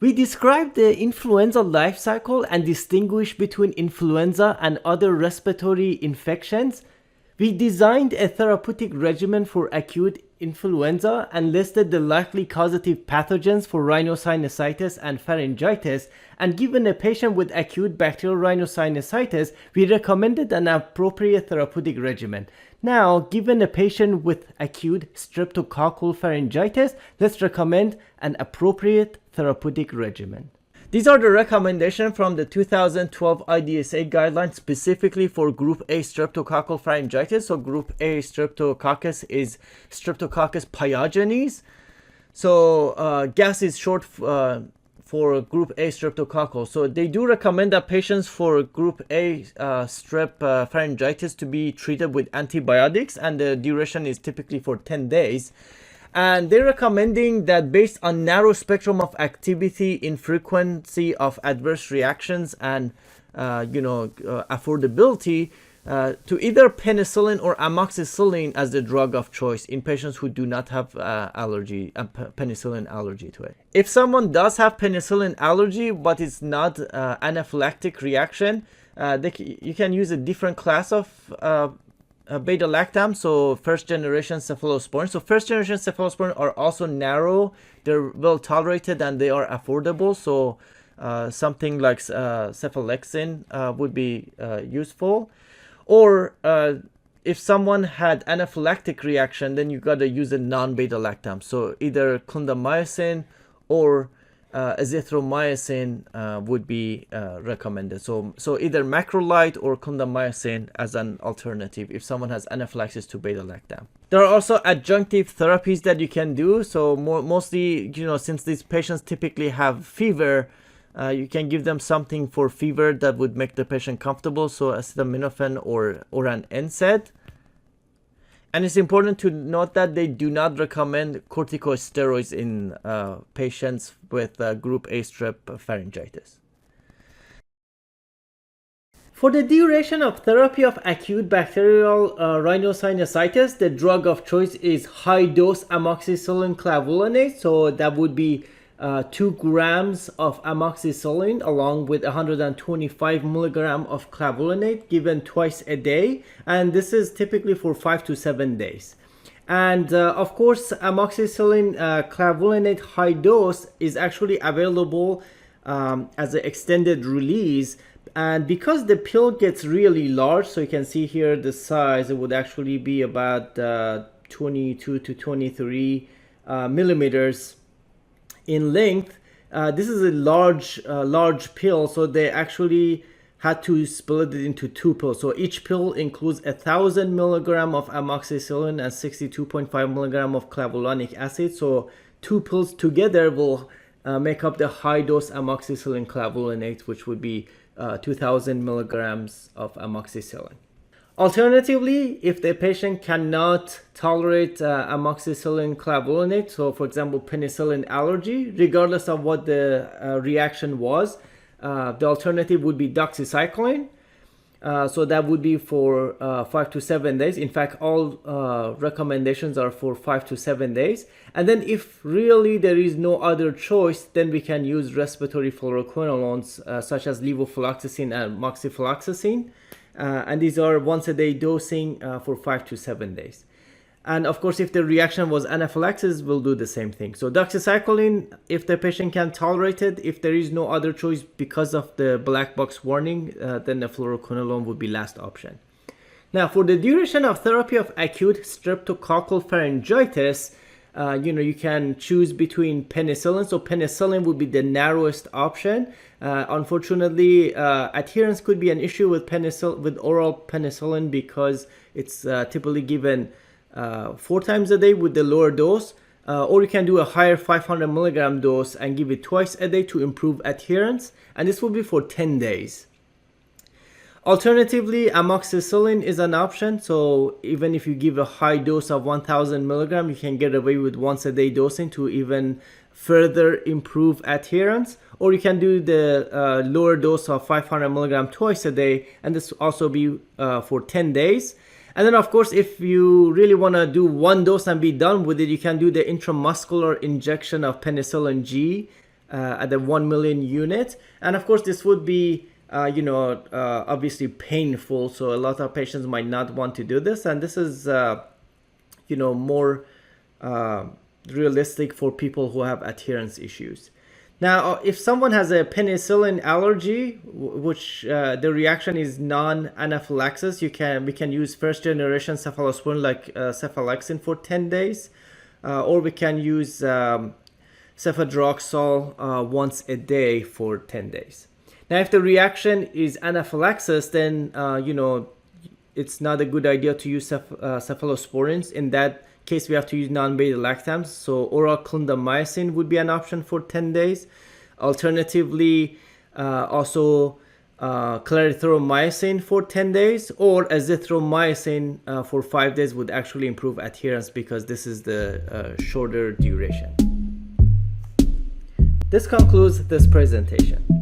We describe the influenza life cycle and distinguish between influenza and other respiratory infections. We designed a therapeutic regimen for acute influenza and listed the likely causative pathogens for rhinosinusitis and pharyngitis. And given a patient with acute bacterial rhinosinusitis, we recommended an appropriate therapeutic regimen. Now, given a patient with acute streptococcal pharyngitis, let's recommend an appropriate therapeutic regimen. These are the recommendations from the 2012 IDSA guidelines specifically for Group A streptococcal pharyngitis. So Group A streptococcus is Streptococcus pyogenes. So GAS is short for Group A streptococcal. So they do recommend that patients for Group A strep pharyngitis to be treated with antibiotics, and the duration is typically for 10 days. And they're recommending that based on narrow spectrum of activity in frequency of adverse reactions and affordability, to either penicillin or amoxicillin as the drug of choice in patients who do not have penicillin allergy to it. If someone does have penicillin allergy but it's not anaphylactic reaction, you can use a different class of beta-lactam, so first-generation cephalosporin. So first-generation cephalosporin are also narrow, they're well tolerated, and they are affordable. So something like cephalexin would be useful. Or if someone had anaphylactic reaction, then you gotta use a non-beta-lactam. So either clindamycin or azithromycin would be recommended. So either macrolide or clindamycin as an alternative if someone has anaphylaxis to beta-lactam. There are also adjunctive therapies that you can do. So mostly, since these patients typically have fever, you can give them something for fever that would make the patient comfortable. So acetaminophen or an NSAID. And it's important to note that they do not recommend corticosteroids in patients with Group A strep pharyngitis. For the duration of therapy of acute bacterial rhinosinusitis, the drug of choice is high-dose amoxicillin clavulanate. So that would be 2 grams of amoxicillin along with 125 milligram of clavulanate given twice a day, and this is typically for 5 to 7 days. And of course, amoxicillin clavulanate high dose is actually available as an extended release, and because the pill gets really large, so you can see here the size, it would actually be about 22 to 23 millimeters in length. This is a large pill, so they actually had to split it into 2 pills. So each pill includes 1,000 milligram of amoxicillin and 62.5 milligram of clavulanic acid. So 2 pills together will make up the high dose amoxicillin clavulanate, which would be 2,000 milligrams of amoxicillin. Alternatively, if the patient cannot tolerate amoxicillin clavulanate, so for example penicillin allergy, regardless of what the reaction was, the alternative would be doxycycline. So that would be for 5 to 7 days. In fact, all recommendations are for 5 to 7 days. And then if really there is no other choice, then we can use respiratory fluoroquinolones such as levofloxacin and moxifloxacin. And these are once a day dosing for 5 to 7 days. And of course, if the reaction was anaphylaxis, we'll do the same thing. So doxycycline, if the patient can tolerate it, if there is no other choice because of the black box warning, then the fluoroquinolone would be last option. Now, for the duration of therapy of acute streptococcal pharyngitis, you can choose between penicillin. So penicillin would be the narrowest option. Unfortunately, adherence could be an issue with oral penicillin because it's typically given 4 times a day with the lower dose, or you can do a higher 500 milligram dose and give it twice a day to improve adherence, and this will be for 10 days. Alternatively, amoxicillin is an option. So even if you give a high dose of 1000 milligram, you can get away with once a day dosing to even further improve adherence, or you can do the lower dose of 500 milligram twice a day, and this will also be for 10 days. And then of course, if you really want to do 1 dose and be done with it, you can do the intramuscular injection of penicillin G at the 1 million unit. And of course, this would be obviously painful. So a lot of patients might not want to do this. And this is, more realistic for people who have adherence issues. Now, if someone has a penicillin allergy, which the reaction is non-anaphylaxis, we can use first generation cephalosporin like cephalexin for 10 days, or we can use cephalexin once a day for 10 days. Now, if the reaction is anaphylaxis, then it's not a good idea to use cephalosporins. In that case, we have to use non-beta lactams. So oral clindamycin would be an option for 10 days. Alternatively, also clarithromycin for 10 days, or azithromycin for 5 days would actually improve adherence because this is the shorter duration. This concludes this presentation.